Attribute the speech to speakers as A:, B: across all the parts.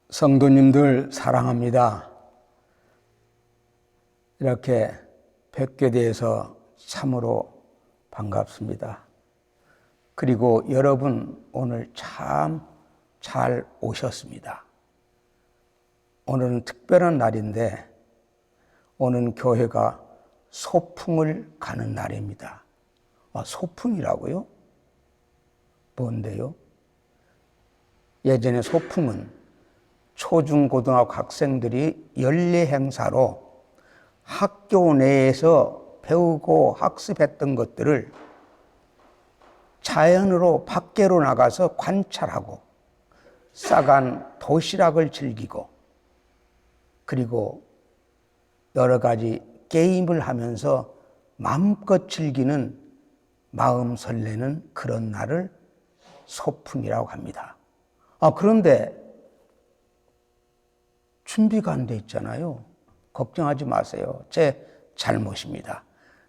A: 성도님들 사랑합니다. 이렇게 뵙게 돼서 참으로 반갑습니다. 그리고 여러분 오늘 참 잘 오셨습니다. 오늘은 특별한 날인데 오늘은 교회가 소풍을 가는 날입니다. 소풍이라고요? 뭔데요? 예전에 소풍은 초중고등학교 학생들이 연례 행사로 학교 내에서 배우고 학습했던 것들을 자연으로 밖으로 나가서 관찰하고 싸간 도시락을 즐기고 그리고 여러 가지 게임을 하면서 마음껏 즐기는 마음 설레는 그런 날을 소풍이라고 합니다. 그런데 준비가 안 돼 있잖아요. 걱정하지 마세요. 제 잘못입니다.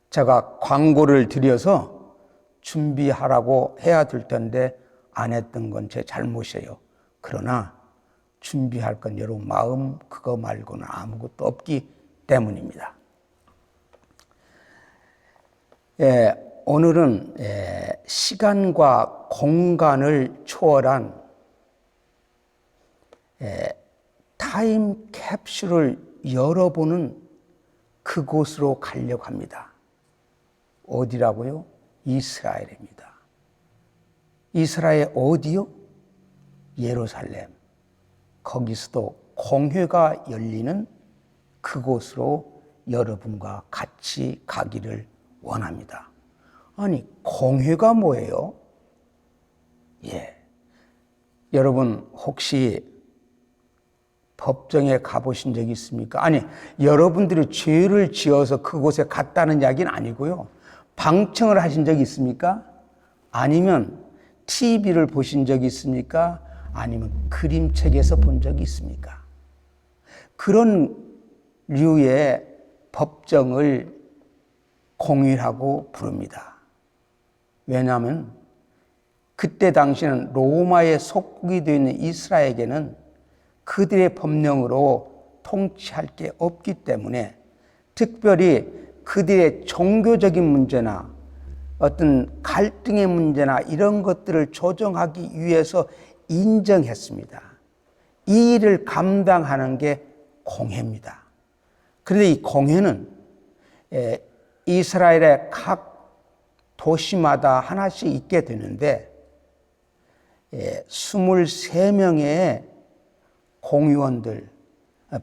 A: 제가 광고를 드려서 준비하라고 해야 될 텐데 안 했던 건 제 잘못이에요. 그러나 준비할 건 여러분 마음 그거 말고는 아무것도 없기 때문입니다. 오늘은 시간과 공간을 초월한 타임 캡슐을 열어보는 그곳으로 가려고 합니다. 어디라고요? 이스라엘입니다. 이스라엘 어디요? 예루살렘. 거기서도 공회가 열리는 그곳으로 여러분과 같이 가기를 원합니다. 아니, 공회가 뭐예요? 여러분 혹시 법정에 가보신 적이 있습니까? 아니, 여러분들이 죄를 지어서 그곳에 갔다는 이야기는 아니고요. 방청을 하신 적이 있습니까? 아니면 TV를 보신 적이 있습니까? 아니면 그림책에서 본 적이 있습니까? 그런 류의 법정을 공회라고 부릅니다. 왜냐하면 그때 당시는 로마의 속국이 되어 있는 이스라엘에게는 그들의 법령으로 통치할 게 없기 때문에 특별히 그들의 종교적인 문제나 어떤 갈등의 문제나 이런 것들을 조정하기 위해서 인정했습니다. 이 일을 감당하는 게 공회입니다. 그런데 이 공회는 이스라엘의 각 도시마다 하나씩 있게 되는데 23명의 공의원들,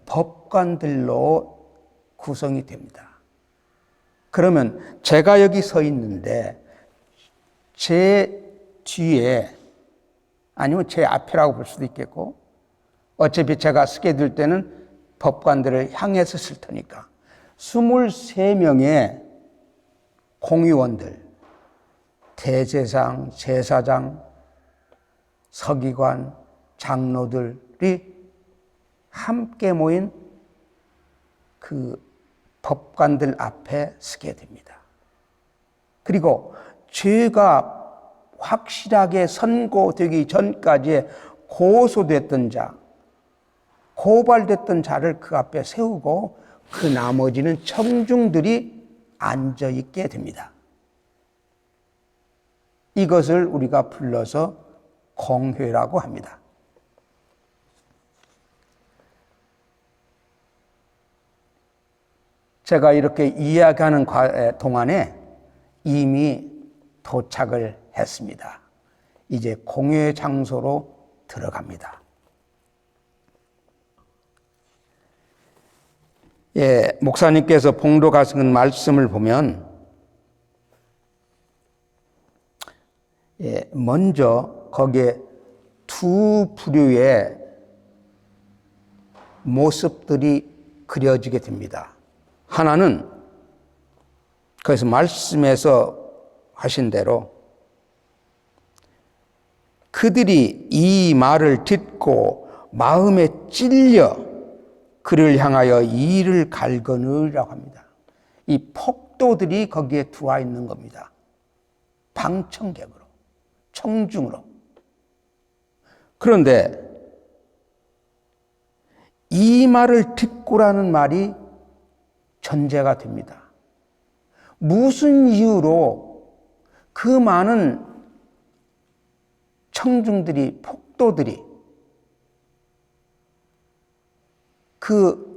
A: 법관들로 구성이 됩니다. 그러면 제가 여기 서 있는데 제 뒤에 아니면 제 앞이라고 볼 수도 있겠고 어차피 제가 쓰게 될 때는 법관들을 향해서 쓸 테니까 23명의 공의원들, 대제사장, 제사장, 서기관, 장로들이 함께 모인 그 법관들 앞에 서게 됩니다. 그리고 죄가 확실하게 선고되기 전까지 고소됐던 자, 고발됐던 자를 그 앞에 세우고 그 나머지는 청중들이 앉아있게 됩니다. 이것을 우리가 불러서 공회라고 합니다. 제가 이렇게 이야기하는 동안에 이미 도착을 했습니다. 이제 공회 장소로 들어갑니다. 목사님께서 봉독하신 말씀을 보면 먼저 거기에 두 부류의 모습들이 그려지게 됩니다. 하나는 거기서 말씀에서 하신 대로 그들이 이 말을 듣고 마음에 찔려 그를 향하여 이를 갈거느라고 합니다. 이 폭도들이 거기에 들어와 있는 겁니다. 방청객으로, 청중으로. 그런데 이 말을 듣고라는 말이 전제가 됩니다. 무슨 이유로 그 많은 청중들이, 폭도들이 그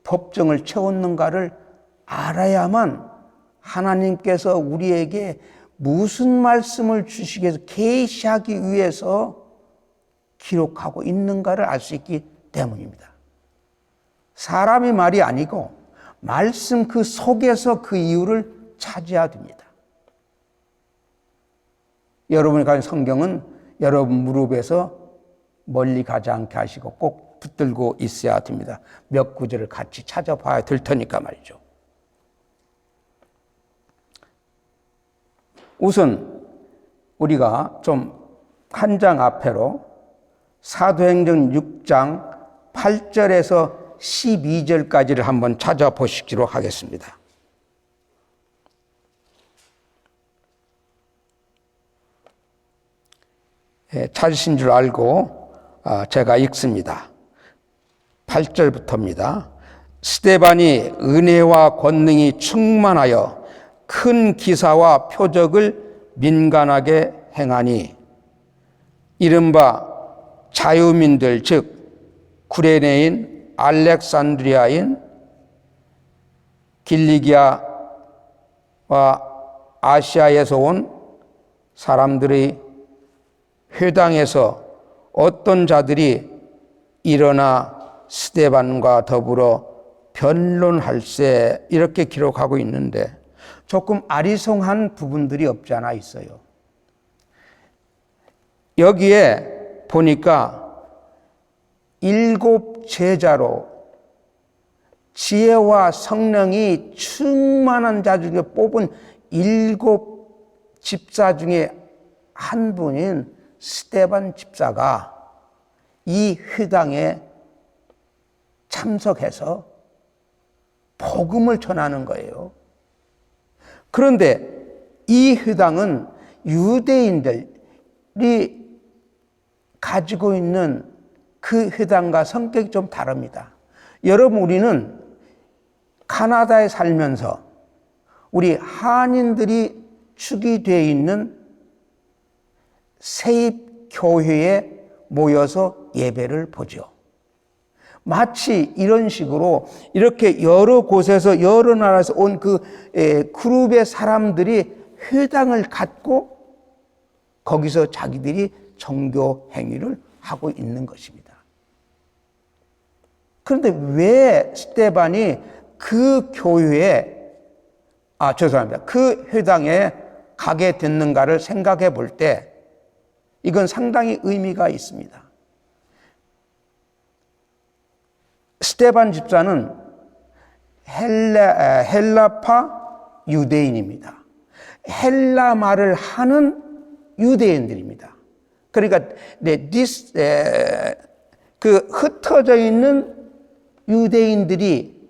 A: 법정을 채웠는가를 알아야만 하나님께서 우리에게 무슨 말씀을 주시기 위해서, 계시하기 위해서 기록하고 있는가를 알 수 있기 때문입니다. 사람의 말이 아니고 말씀 그 속에서 그 이유를 찾아야 됩니다. 여러분이 가진 성경은 여러분 무릎에서 멀리 가지 않게 하시고 꼭 붙들고 있어야 됩니다. 몇 구절을 같이 찾아봐야 될 테니까 말이죠. 우선 우리가 좀 한 장 앞에로 사도행전 6장 8절에서 12절까지를 한번 찾아보시기로 하겠습니다. 찾으신 줄 알고 제가 읽습니다. 8절부터입니다. 스데반이 은혜와 권능이 충만하여 큰 기사와 표적을 민간하게 행하니 이른바 자유민들 즉 구레네인 알렉산드리아인 길리기아와 아시아에서 온 사람들의 회당에서 어떤 자들이 일어나 스데반과 더불어 변론할세 이렇게 기록하고 있는데 조금 아리송한 부분들이 없지 않아 있어요. 여기에 보니까 7 제자로 지혜와 성령이 충만한 자 중에 뽑은 7 집사 중에 한 분인 스데반 집사가 이 회당에 참석해서 복음을 전하는 거예요. 그런데 이 회당은 유대인들이 가지고 있는 그 회당과 성격이 좀 다릅니다. 여러분, 우리는 카나다에 살면서 우리 한인들이 축이 되어 있는 세입교회에 모여서 예배를 보죠. 마치 이런 식으로 이렇게 여러 곳에서 여러 나라에서 온 그 그룹의 사람들이 회당을 갖고 거기서 자기들이 종교 행위를 하고 있는 것입니다. 그런데 왜 스데반이 그 교회에 그 회당에 가게 됐는가를 생각해 볼 때 이건 상당히 의미가 있습니다. 스데반 집사는 헬라파 유대인입니다. 헬라 말을 하는 유대인들입니다. 그러니까 그 흩어져 있는 유대인들이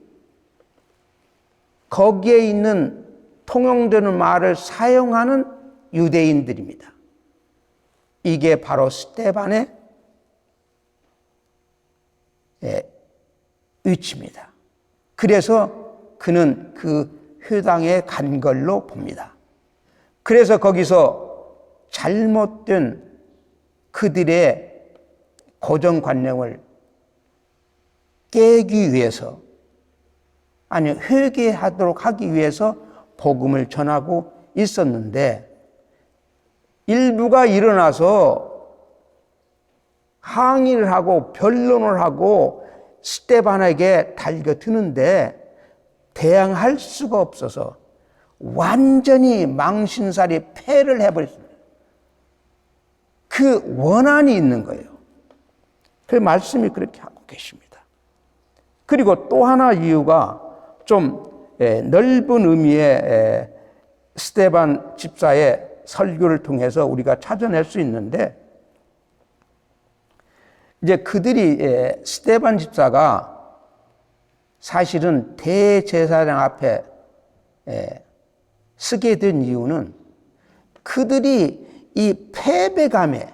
A: 거기에 있는 통용되는 말을 사용하는 유대인들입니다. 이게 바로 스데반의 위치입니다. 그래서 그는 그 회당에 간 걸로 봅니다. 그래서 거기서 잘못된 그들의 고정관념을 깨기 위해서, 아니 회개하도록 하기 위해서 복음을 전하고 있었는데 일부가 일어나서 항의를 하고 변론을 하고 스데반에게 달겨드는데 대항할 수가 없어서 완전히 망신살이 패를 해버렸습니다. 그 원한이 있는 거예요. 그 말씀이 그렇게 하고 계십니다. 그리고 또 하나 이유가 좀 넓은 의미의 스데반 집사의 설교를 통해서 우리가 찾아낼 수 있는데, 이제 그들이 스데반 집사가 사실은 대제사장 앞에 쓰게 된 이유는 그들이 이 패배감에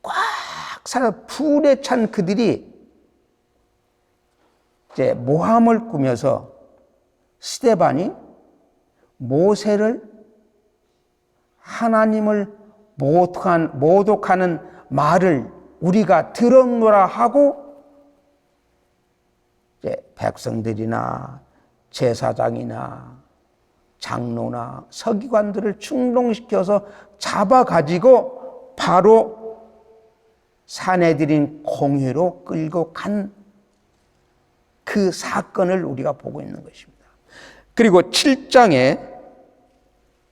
A: 꽉 불에 찬 그들이 이제 모함을 꾸며서 스데반이 모세를 하나님을 모독하는 말을 우리가 들었노라 하고 이제 백성들이나 제사장이나 장로나 서기관들을 충동시켜서 잡아가지고 바로 산헤드린 공회로 끌고 간 그 사건을 우리가 보고 있는 것입니다. 그리고 7장에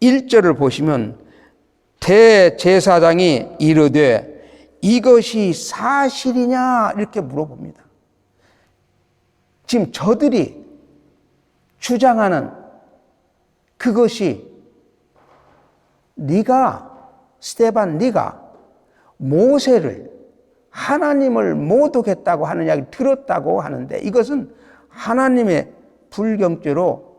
A: 1절을 보시면 대제사장이 이르되 이것이 사실이냐 이렇게 물어봅니다. 지금 저들이 주장하는 그것이 스데반 네가 모세를 하나님을 모독했다고 하는 이야기를 들었다고 하는데 이것은 하나님의 불경죄로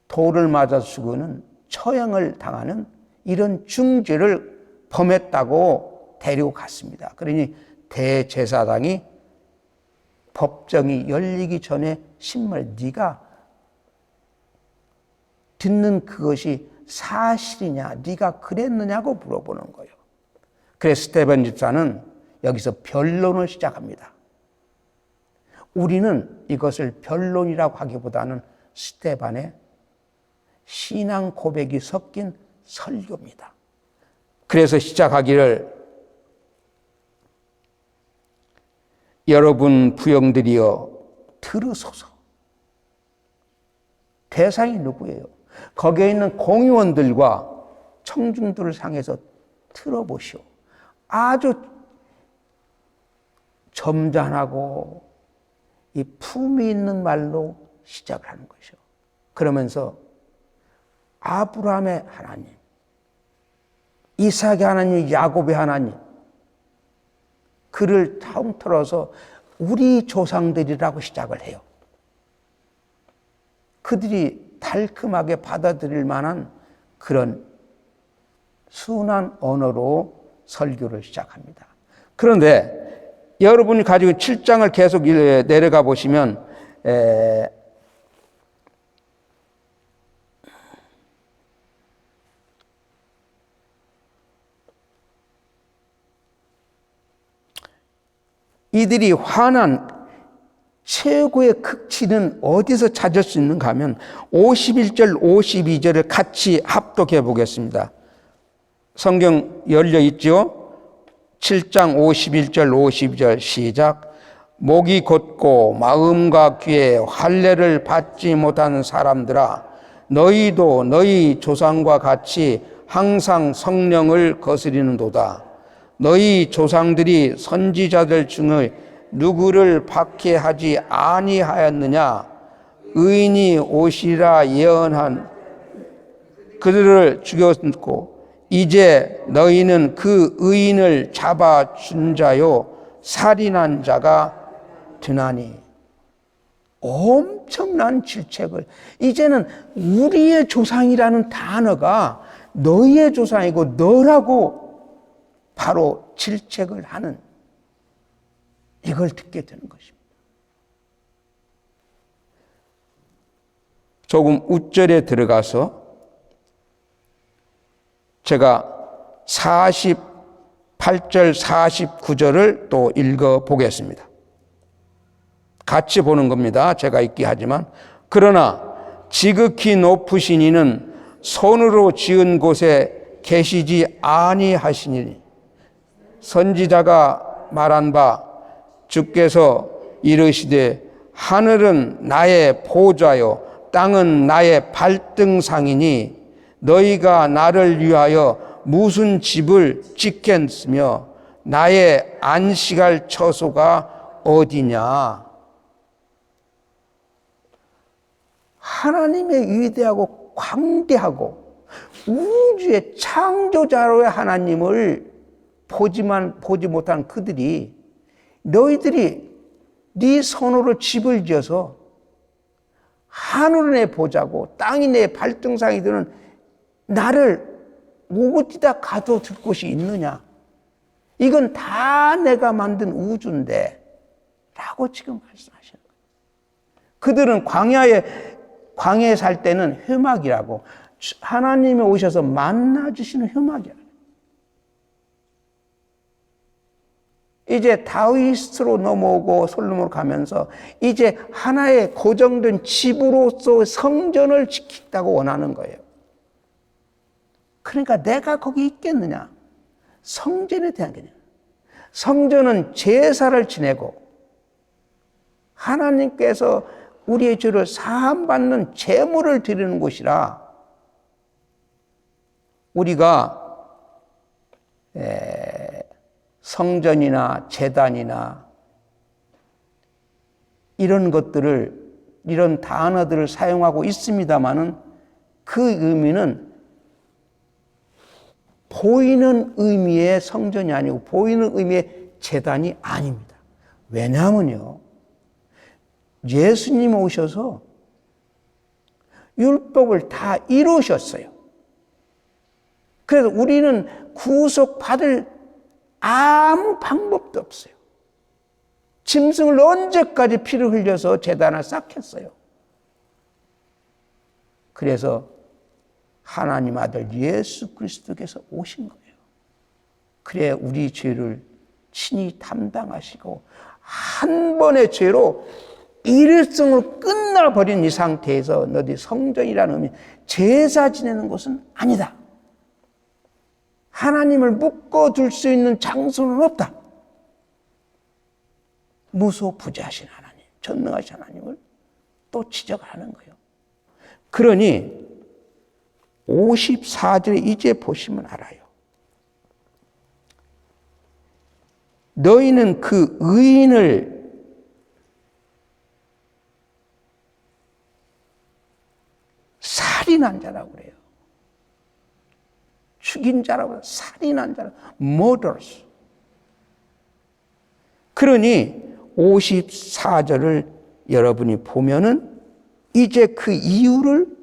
A: 돌을 맞아 죽는 처형을 당하는 이런 중죄를 범했다고 데리고 갔습니다. 그러니 대제사장이 법정이 열리기 전에 신말 네가 듣는 그것이 사실이냐 네가 그랬느냐고 물어보는 거예요. 그래서 스데반 집사는 여기서 변론을 시작합니다. 우리는 이것을 변론이라고 하기보다는 스데반의 신앙 고백이 섞인 설교입니다. 그래서 시작하기를 여러분 부형들이여 들으소서. 대상이 누구예요? 거기에 있는 공의원들과 청중들을 향해서 들어보시오. 아주 점잖하고 이 품이 있는 말로 시작을 하는 것이요. 그러면서 아브라함의 하나님, 이삭의 하나님, 야곱의 하나님, 그를 통틀어서 우리 조상들이라고 시작을 해요. 그들이 달콤하게 받아들일 만한 그런 순한 언어로 설교를 시작합니다. 그런데 여러분이 가지고 7장을 계속 내려가 보시면 이들이 화난 최고의 극치는 어디서 찾을 수 있는가 하면 51절, 52절을 같이 합독해 보겠습니다. 성경 열려 있죠? 7장 51절, 52절 시작. 목이 곧고 마음과 귀에 할례를 받지 못한 사람들아, 너희도 너희 조상과 같이 항상 성령을 거스리는도다. 너희 조상들이 선지자들 중에 누구를 박해하지 아니하였느냐? 의인이 오시라 예언한 그들을 죽였고 이제 너희는 그 의인을 잡아준 자요 살인한 자가 되나니. 엄청난 질책을, 이제는 우리의 조상이라는 단어가 너희의 조상이고 너라고 바로 질책을 하는, 이걸 듣게 되는 것입니다. 조금 웃절에 들어가서 제가 48절, 49절을 또 읽어 보겠습니다. 같이 보는 겁니다. 제가 읽기 하지만. 그러나 지극히 높으신 이는 손으로 지은 곳에 계시지 아니하시니 선지자가 말한 바 주께서 이르시되 하늘은 나의 보좌요 땅은 나의 발등상이니 너희가 나를 위하여 무슨 집을 짓겠으며 나의 안식할 처소가 어디냐. 하나님의 위대하고 광대하고 우주의 창조자로의 하나님을 보지 못한 그들이, 너희들이 네 손으로 집을 지어서 하늘은 내 보자고 땅이 내 발등상이 되는 나를 어디다 가둬둘 곳이 있느냐. 이건 다 내가 만든 우주인데 라고 지금 말씀하시는 거예요. 그들은 광야에 살 때는 회막이라고, 하나님이 오셔서 만나주시는 회막이라고. 이제 다윗으로 넘어오고 솔로몬으로 가면서 이제 하나의 고정된 집으로서 성전을 지키겠다고 원하는 거예요. 그러니까 내가 거기 있겠느냐? 성전에 대한 개념. 성전은 제사를 지내고 하나님께서 우리의 죄를 사함받는 제물을 드리는 곳이라, 우리가 성전이나 제단이나 이런 것들을, 이런 단어들을 사용하고 있습니다마는 그 의미는 보이는 의미의 성전이 아니고 보이는 의미의 제단이 아닙니다. 왜냐하면요, 예수님 오셔서 율법을 다 이루셨어요. 그래서 우리는 구속받을 아무 방법도 없어요. 짐승을 언제까지 피를 흘려서 제단을 쌓겠어요. 그래서 하나님 아들 예수 그리스도께서 오신 거예요. 그래 우리 죄를 친히 담당하시고 한 번의 죄로 일회성으로 끝나버린 이 상태에서 너희 성전이라는 의미, 제사 지내는 곳은 아니다. 하나님을 묶어둘 수 있는 장소는 없다. 무소부재하신 하나님, 전능하신 하나님을 또 지적하는 거예요. 그러니 54절에 이제 보시면 알아요. 너희는 그 의인을 살인한 자라고 그래요. 죽인 자라고, 살인한 자라고, murderers. 그러니 54절을 여러분이 보면은 이제 그 이유를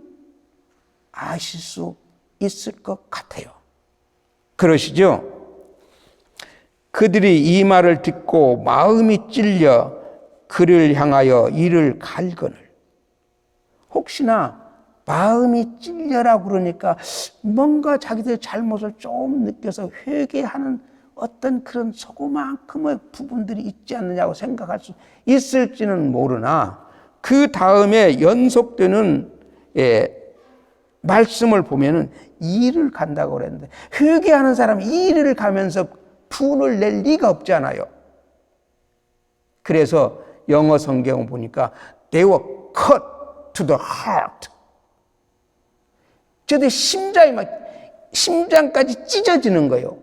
A: 아실 수 있을 것 같아요. 그러시죠? 그들이 이 말을 듣고 마음이 찔려 그를 향하여 이를 갈거늘. 혹시나 마음이 찔려라고 그러니까 뭔가 자기들의 잘못을 좀 느껴서 회개하는 어떤 그런 조그만큼의 부분들이 있지 않느냐고 생각할 수 있을지는 모르나, 그 다음에 연속되는 말씀을 보면은 이를 간다고 그랬는데, 회개하는 사람이 이를 가면서 분을 낼 리가 없잖아요. 그래서 영어 성경을 보니까 they were cut to the heart. 저들 심장까지 찢어지는 거예요.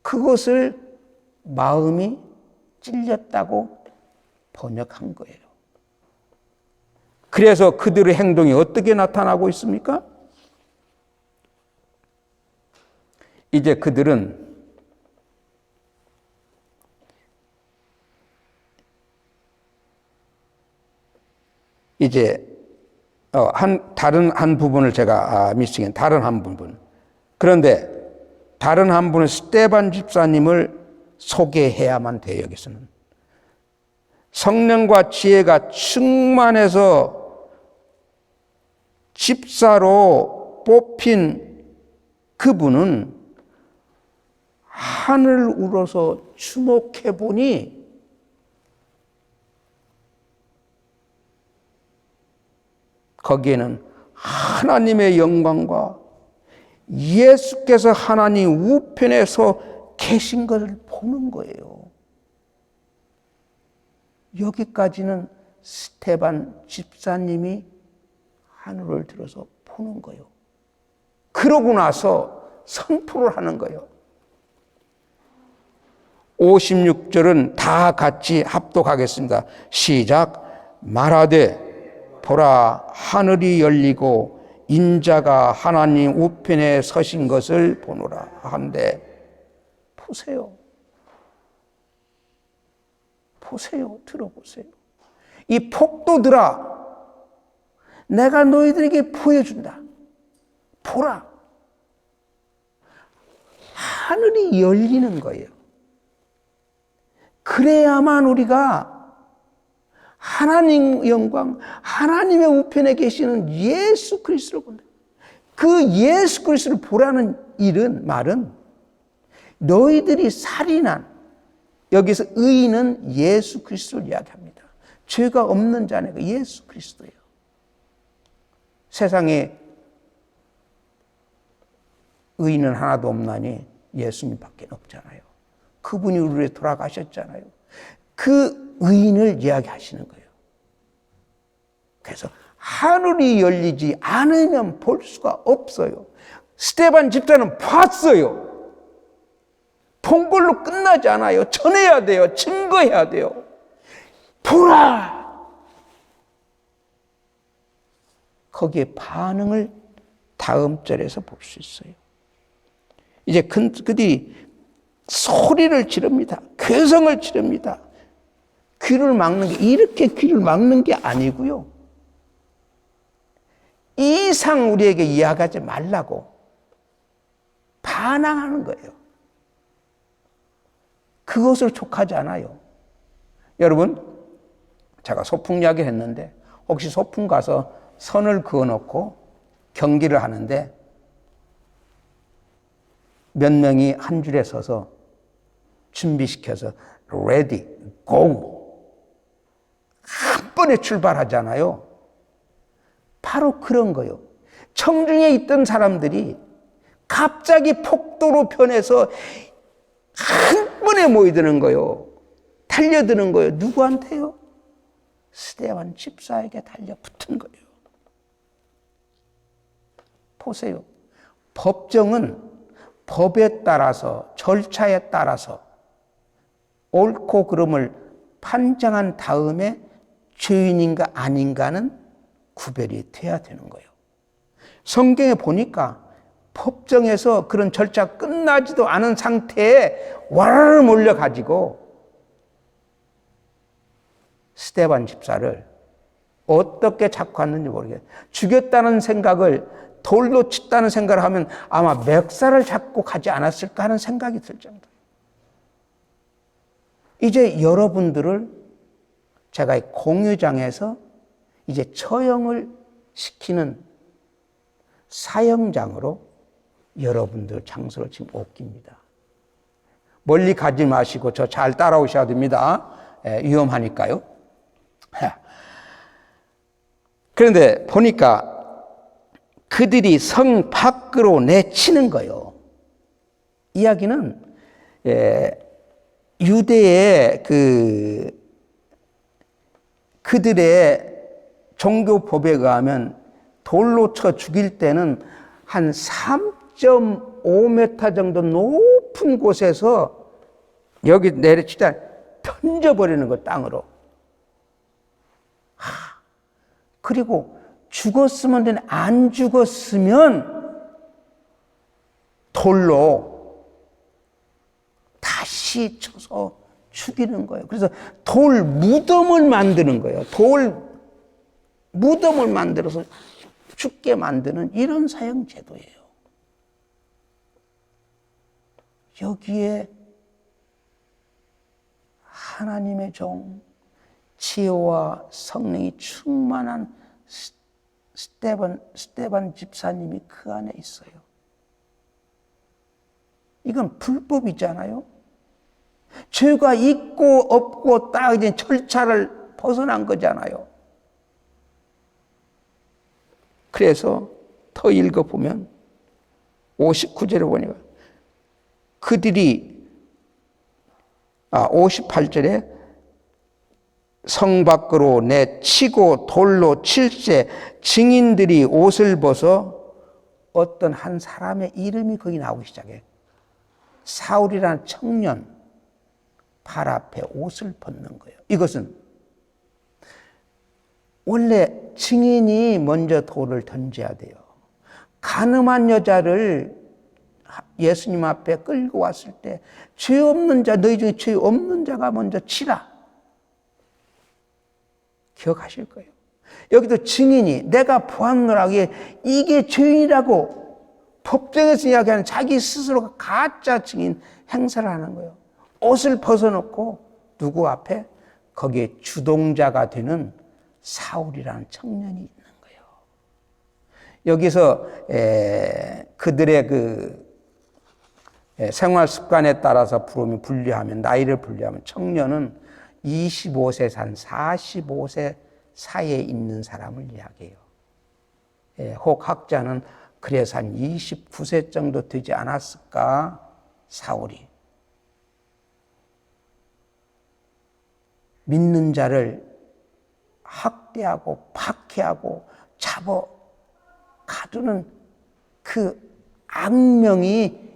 A: 그것을 마음이 찔렸다고 번역한 거예요. 그래서 그들의 행동이 어떻게 나타나고 있습니까? 이제 그들은 이제 다른 한 부분을 제가 미싱한 다른 한 부분. 그런데 다른 한 분은 스데반 집사님을 소개해야만 돼요. 여기서는 성령과 지혜가 충만해서 집사로 뽑힌 그분은 하늘을 우러서 주목해 보니 거기에는 하나님의 영광과 예수께서 하나님 우편에 서 계신 것을 보는 거예요. 여기까지는 스데반 집사님이 하늘을 들어서 보는 거예요. 그러고 나서 선포를 하는 거예요. 56절은 다 같이 합독하겠습니다. 시작. 말하되 보라, 하늘이 열리고 인자가 하나님 우편에 서신 것을 보노라 한데, 보세요. 보세요. 들어보세요. 이 폭도들아, 내가 너희들에게 보여준다. 보라. 하늘이 열리는 거예요. 그래야만 우리가 하나님 영광, 하나님의 우편에 계시는 예수 그리스도를 본다. 그 예수 그리스도를 보라는 말은 너희들이 살인한, 여기서 의인은 예수 그리스도를 이야기합니다. 죄가 없는 자네가 예수 그리스도예요. 세상에 의인은 하나도 없나니 예수님밖에 없잖아요. 그분이 우리를 위해 돌아가셨잖아요. 그 의인을 이야기하시는 거예요. 그래서 하늘이 열리지 않으면 볼 수가 없어요. 스데반 집사는 봤어요. 본 걸로 끝나지 않아요. 전해야 돼요. 증거해야 돼요. 보라! 거기에 반응을 다음 절에서 볼 수 있어요. 이제 그들이 소리를 지릅니다. 괴성을 지릅니다. 귀를 막는 게, 이렇게 귀를 막는 게 아니고요. 이 이상 우리에게 이야기하지 말라고 반항하는 거예요. 그것을 촉하지 않아요. 여러분, 제가 소풍 이야기를 했는데 혹시 소풍 가서 선을 그어놓고 경기를 하는데 몇 명이 한 줄에 서서 준비시켜서 ready, go 한 번에 출발하잖아요. 바로 그런 거예요. 청중에 있던 사람들이 갑자기 폭도로 변해서 한 번에 모이드는 거예요. 달려드는 거예요. 누구한테요? 스데반 집사에게 달려붙은 거예요. 보세요. 법정은 법에 따라서, 절차에 따라서 옳고 그름을 판정한 다음에 죄인인가 아닌가는 구별이 돼야 되는 거예요. 성경에 보니까 법정에서 그런 절차가 끝나지도 않은 상태에 와르르 몰려가지고 스데반 집사를 어떻게 잡고 왔는지 모르겠어요. 죽였다는 생각을, 돌로 쳤다는 생각을 하면 아마 멱살을 잡고 가지 않았을까 하는 생각이 들 정도예요. 이제 여러분들을 제가 공유장에서 이제 처형을 시키는 사형장으로 여러분들 장소를 지금 옮깁니다. 멀리 가지 마시고 저 잘 따라오셔야 됩니다. 위험하니까요. 그런데 보니까 그들이 성 밖으로 내치는 거예요. 이야기는 유대의 그들의 종교법에 의하면 돌로 쳐 죽일 때는 한 3.5m 정도 높은 곳에서 여기 내려치다 던져버리는 거, 땅으로. 그리고 죽었으면 되는데 안 죽었으면 돌로 다시 쳐서 죽이는 거예요. 그래서 돌 무덤을 만드는 거예요. 돌 무덤을 만들어서 죽게 만드는 이런 사형 제도예요. 여기에 하나님의 종, 지혜와 성령이 충만한 스데반 집사님이 그 안에 있어요. 이건 불법이잖아요. 죄가 있고 없고 딱 이제 절차를 벗어난 거잖아요. 그래서 더 읽어보면 59절에 보니까 그들이 58절에 성 밖으로 내치고 돌로 칠세 증인들이 옷을 벗어 어떤 한 사람의 이름이 거기 나오기 시작해. 사울이라는 청년 발 앞에 옷을 벗는 거예요. 이것은 원래 증인이 먼저 돌을 던져야 돼요. 간음한 여자를 예수님 앞에 끌고 왔을 때 죄 없는 자, 너희 중에 죄 없는 자가 먼저 치라. 기억하실 거예요. 여기도 증인이 내가 보았노라기에 이게 죄인이라고 법정에서 이야기하는 자기 스스로가 가짜 증인 행사를 하는 거예요. 옷을 벗어놓고 누구 앞에? 거기에 주동자가 되는 사울이라는 청년이 있는 거예요. 여기서 그들의 그 생활 습관에 따라서 분류하면, 나이를 분류하면 청년은 25세에서 한 45세 사이에 있는 사람을 이야기해요. 혹 학자는 그래서 한 29세 정도 되지 않았을까, 사울이. 믿는 자를 학대하고 박해하고 잡아 가두는 그 악명이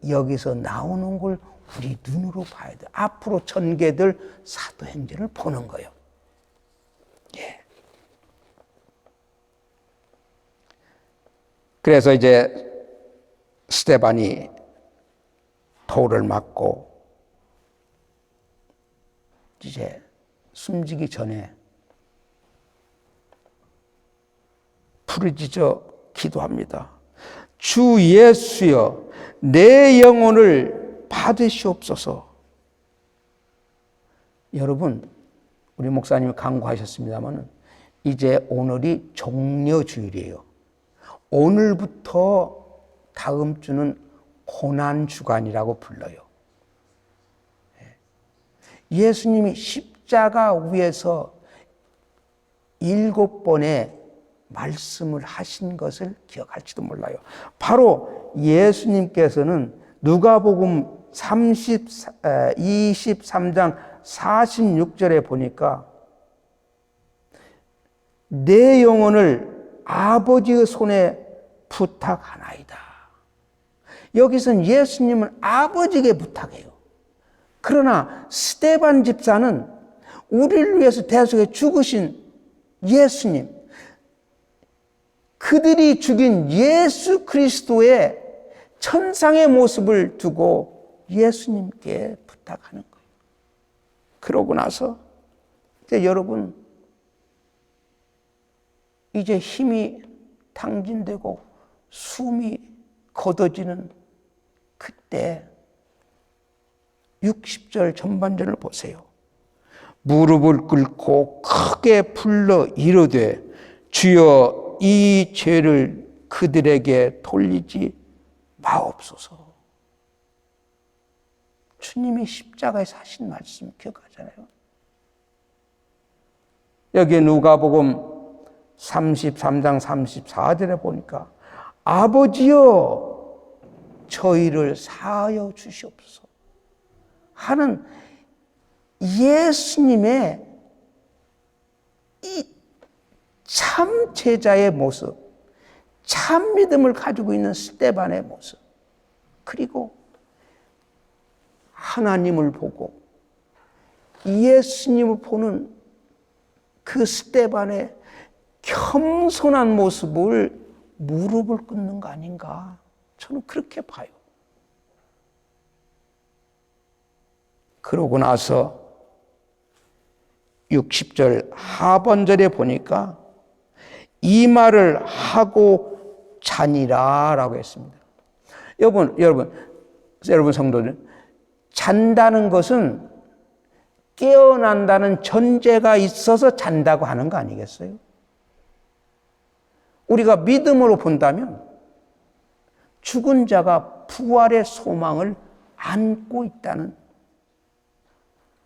A: 여기서 나오는 걸 우리 눈으로 봐야 돼. 앞으로 전개될 사도행전을 보는 거예요. 예. 그래서 이제 스데반이 돌을 맞고 이제 숨지기 전에 부르짖어 기도합니다. 주 예수여, 내 영혼을 받으시옵소서. 여러분, 우리 목사님이 강구하셨습니다만 이제 오늘이 종려주일이에요. 오늘부터 다음 주는 고난주간이라고 불러요. 예수님이 십자가 위에서 7번의 말씀을 하신 것을 기억할지도 몰라요. 바로 예수님께서는 누가복음 23장 46절에 보니까 내 영혼을 아버지의 손에 부탁하나이다. 여기서는 예수님은 아버지에게 부탁해요. 그러나 스데반 집사는 우리를 위해서 대속에 죽으신 예수님, 그들이 죽인 예수 그리스도의 천상의 모습을 두고 예수님께 부탁하는 거예요. 그러고 나서 이제 여러분, 이제 힘이 탕진되고 숨이 걷어지는 그때 60절 전반전을 보세요. 무릎을 꿇고 크게 불러 이르되 주여 이 죄를 그들에게 돌리지 마옵소서. 주님이 십자가에서 하신 말씀 기억하잖아요. 여기 누가복음 33장 34절에 보니까 아버지여 저희를 사하여 주시옵소서 하는 예수님의 이 참 제자의 모습, 참 믿음을 가지고 있는 스데반의 모습, 그리고 하나님을 보고 예수님을 보는 그 스데반의 겸손한 모습을 무릎을 꿇는 거 아닌가, 저는 그렇게 봐요. 그러고 나서 60절 하반절에 보니까 이 말을 하고 자니라 라고 했습니다. 여러분 성도들, 잔다는 것은 깨어난다는 전제가 있어서 잔다고 하는 거 아니겠어요? 우리가 믿음으로 본다면 죽은 자가 부활의 소망을 안고 있다는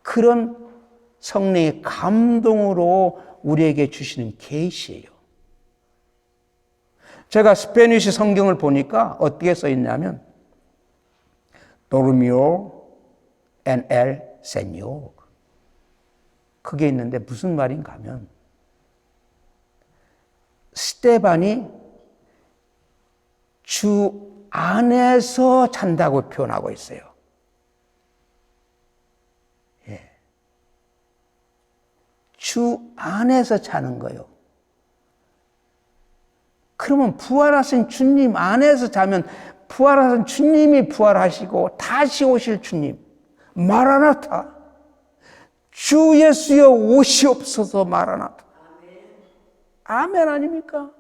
A: 그런 성령의 감동으로 우리에게 주시는 계시예요. 제가 스페니쉬 성경을 보니까 어떻게 써 있냐면 Dormio en el Señor, 그게 있는데 무슨 말인가 하면 스데반이 주 안에서 잔다고 표현하고 있어요. 예. 주 안에서 자는 거예요. 그러면 부활하신 주님 안에서 자면 부활하신 주님이 부활하시고 다시 오실 주님, 마라나타, 주 예수여 오시옵소서, 마라나타. 아멘 아닙니까?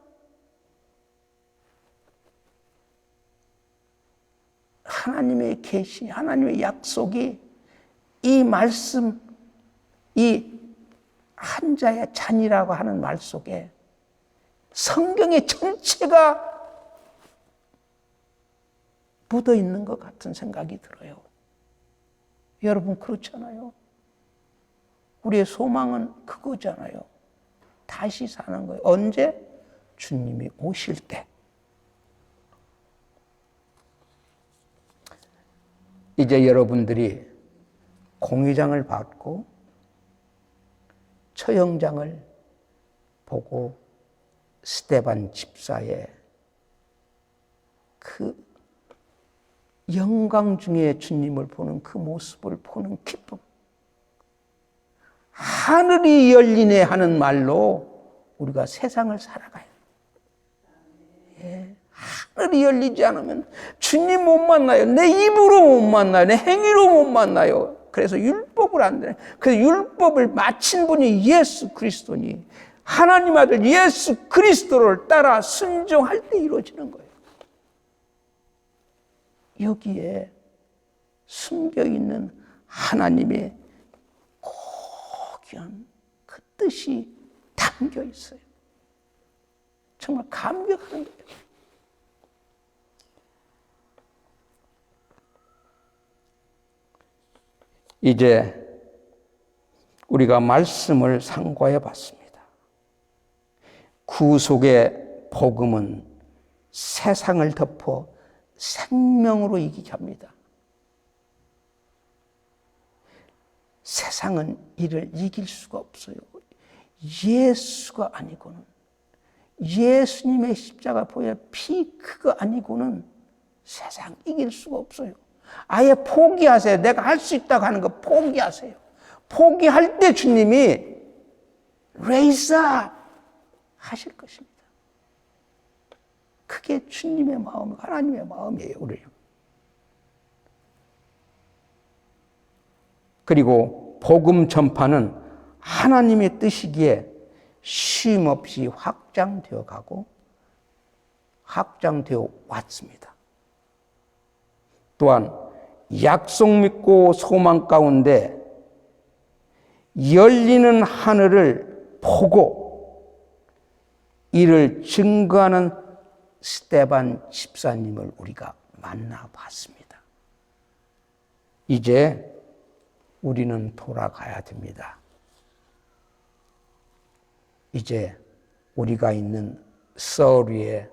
A: 하나님의 계시, 하나님의 약속이 이 말씀 이 한자의 잔이라고 하는 말 속에 성경의 전체가 묻어 있는 것 같은 생각이 들어요. 여러분 그렇잖아요. 우리의 소망은 그거잖아요. 다시 사는 거예요. 언제? 주님이 오실 때. 이제 여러분들이 공의장을 받고 처형장을 보고 스데반 집사의 그 영광 중에 주님을 보는 그 모습을 보는 기쁨. 하늘이 열리네 하는 말로 우리가 세상을 살아가요. 예, 하늘이 열리지 않으면 주님 못 만나요. 내 입으로 못 만나요. 내 행위로 못 만나요. 그래서 율법을 안 되네. 그래서 율법을 마친 분이 예수 그리스도니 하나님 아들 예수 그리스도를 따라 순종할 때 이루어지는 거예요. 여기에 숨겨있는 하나님의 고귀한 그 뜻이 담겨 있어요. 정말 감격하는 거예요. 이제 우리가 말씀을 상고해 봤습니다. 구속의 복음은 세상을 덮어 생명으로 이기게 합니다. 세상은 이를 이길 수가 없어요. 예수가 아니고는, 예수님의 십자가 보혈 피 그거 아니고는 세상 이길 수가 없어요. 아예 포기하세요. 내가 할 수 있다고 하는 거 포기하세요. 포기할 때 주님이 raise up 하실 것입니다. 그게 주님의 마음, 하나님의 마음이에요, 우리. 그리고 복음 전파는 하나님의 뜻이기에 쉼 없이 확장되어 가고 확장되어 왔습니다. 또한 약속 믿고 소망 가운데 열리는 하늘을 보고 이를 증거하는 스데반 집사님을 우리가 만나봤습니다. 이제 우리는 돌아가야 됩니다. 이제 우리가 있는 서울의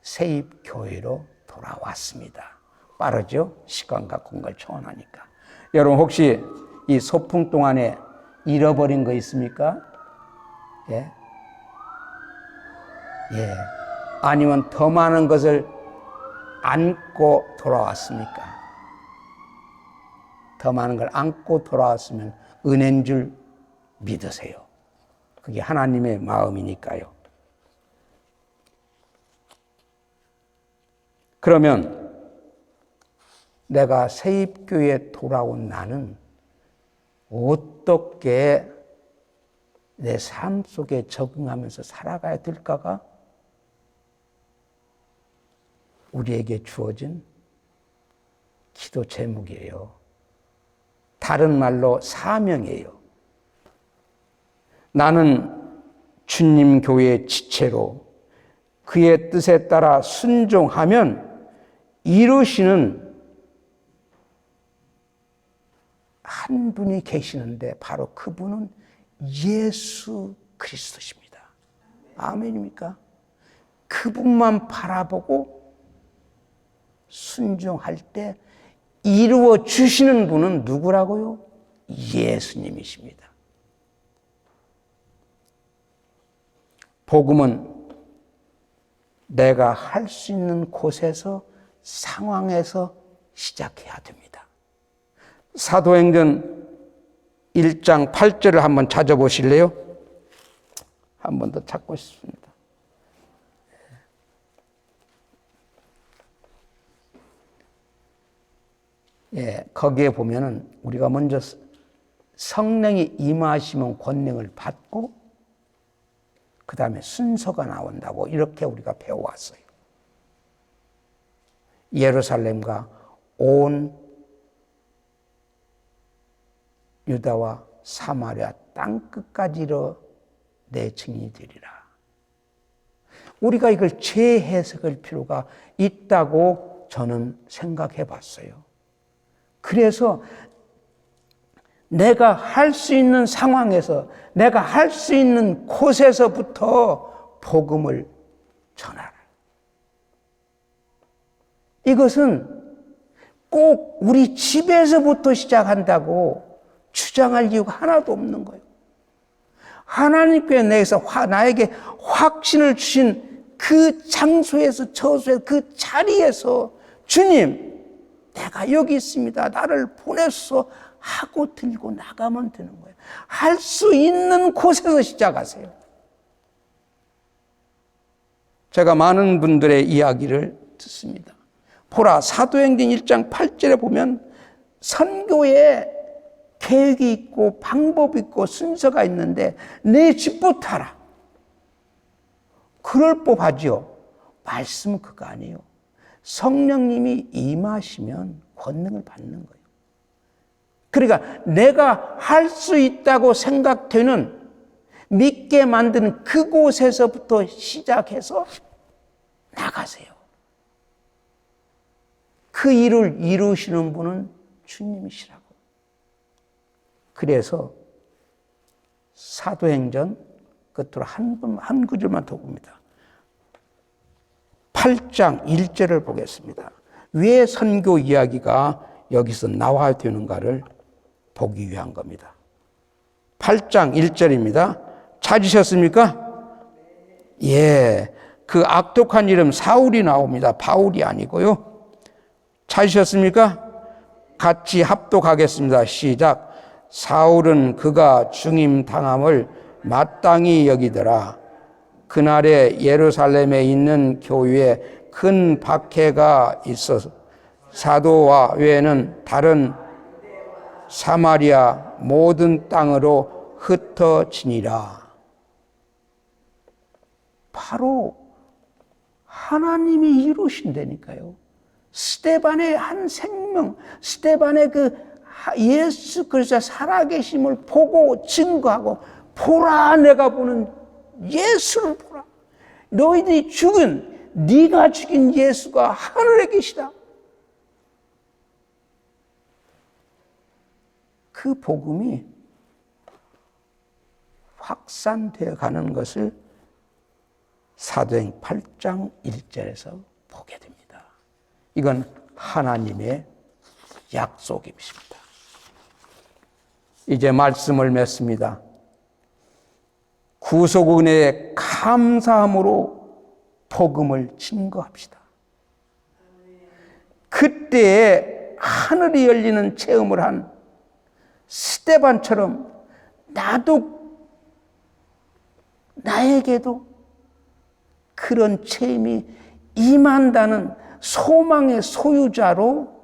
A: 세입교회로 돌아왔습니다. 빠르죠? 시간과 공간을 초월하니까. 여러분 혹시 이 소풍 동안에 잃어버린 거 있습니까? 예? 예. 아니면 더 많은 것을 안고 돌아왔습니까? 더 많은 걸 안고 돌아왔으면 은혜인 줄 믿으세요. 그게 하나님의 마음이니까요. 그러면 내가 세입교회에 돌아온 나는 어떻게 내 삶 속에 적응하면서 살아가야 될까가 우리에게 주어진 기도 제목이에요. 다른 말로 사명이에요. 나는 주님 교회의 지체로 그의 뜻에 따라 순종하면 이루시는 한 분이 계시는데 바로 그분은 예수 그리스도십니다. 아멘입니까? 그분만 바라보고 순종할 때 이루어 주시는 분은 누구라고요? 예수님이십니다. 복음은 내가 할 수 있는 곳에서 상황에서 시작해야 됩니다. 사도행전 1장 8절을 한번 찾아보실래요? 한 번 더 찾고 싶습니다. 예, 거기에 보면은 우리가 먼저 성령이 임하시면 권능을 받고 그 다음에 순서가 나온다고 이렇게 우리가 배워왔어요. 예루살렘과 온 유다와 사마리아 땅끝까지 이르러 내 증인이 되리라. 우리가 이걸 재해석할 필요가 있다고 저는 생각해 봤어요. 그래서 내가 할 수 있는 상황에서, 내가 할 수 있는 곳에서부터 복음을 전하라. 이것은 꼭 우리 집에서부터 시작한다고 주장할 이유가 하나도 없는 거예요. 하나님께서 나에게 확신을 주신 그 장소에서, 저소에서, 그 자리에서 주님, 내가 여기 있습니다. 나를 보냈어. 하고 들고 나가면 되는 거예요. 할 수 있는 곳에서 시작하세요. 제가 많은 분들의 이야기를 듣습니다. 보라, 사도행전 1장 8절에 보면 선교에 계획이 있고 방법이 있고 순서가 있는데 내 집부터 하라. 그럴 법하지요. 말씀은 그거 아니에요. 성령님이 임하시면 권능을 받는 거예요. 그러니까 내가 할 수 있다고 생각되는, 믿게 만드는 그곳에서부터 시작해서 나가세요. 그 일을 이루시는 분은 주님이시라고. 그래서 사도행전 끝으로 한 구절만 더 봅니다. 8장 1절을 보겠습니다. 왜 선교 이야기가 여기서 나와야 되는가를 보기 위한 겁니다. 8장 1절입니다. 찾으셨습니까? 예, 그 악독한 이름 사울이 나옵니다. 바울이 아니고요. 찾으셨습니까? 같이 합독하겠습니다. 시작. 사울은 그가 중임당함을 마땅히 여기더라. 그날에 예루살렘에 있는 교회에 큰 박해가 있어서 사도와 외에는 다른 사마리아 모든 땅으로 흩어지니라. 바로 하나님이 이루신다니까요. 스데반의 한 생명, 스데반의 그 예수 그리스도의 살아계심을 보고 증거하고, 보라, 내가 보는 예수를 보라. 너희들이 죽은, 네가 죽인 예수가 하늘에 계시다. 그 복음이 확산되어 가는 것을 사도행 8장 1절에서 보게 됩니다. 이건 하나님의 약속입니다. 이제 말씀을 맺습니다. 구속 은혜에 감사함으로 복음을 증거합시다. 그때에 하늘이 열리는 체험을 한 스데반처럼 나에게도 그런 체험이 임한다는 소망의 소유자로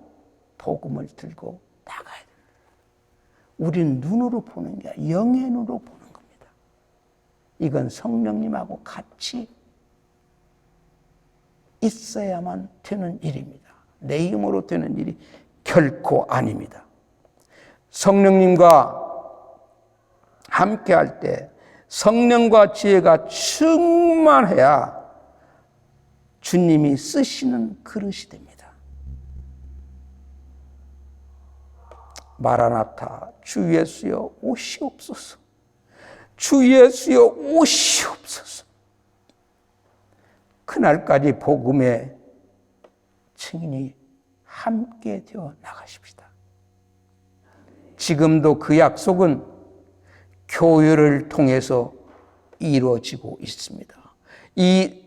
A: 복음을 들고 나가야 됩니다. 우리는 눈으로 보는 게 아니라 영의 눈으로 보는 겁니다. 이건 성령님하고 같이 있어야만 되는 일입니다. 내 힘으로 되는 일이 결코 아닙니다. 성령님과 함께 할 때 성령과 지혜가 충만해야 주님이 쓰시는 그릇이 됩니다. 마라나타, 주 예수여 오시옵소서. 주 예수여 오시옵소서. 그날까지 복음의 증인이 함께 되어 나가십시다. 지금도 그 약속은 교회를 통해서 이루어지고 있습니다. 이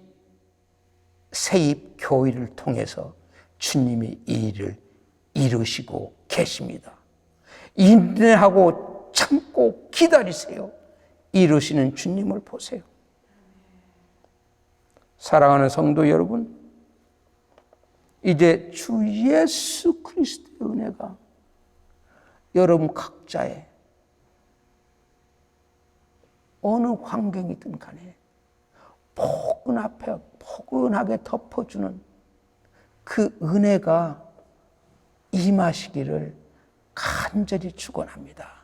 A: 세입 교회를 통해서 주님이 이 일을 이루시고 계십니다. 인내하고 참고 기다리세요. 이루시는 주님을 보세요. 사랑하는 성도 여러분, 이제 주 예수 그리스도의 은혜가 여러분 각자의 어느 환경이든 간에 포근하게 덮어주는 그 은혜가 임하시기를 간절히 축원합니다.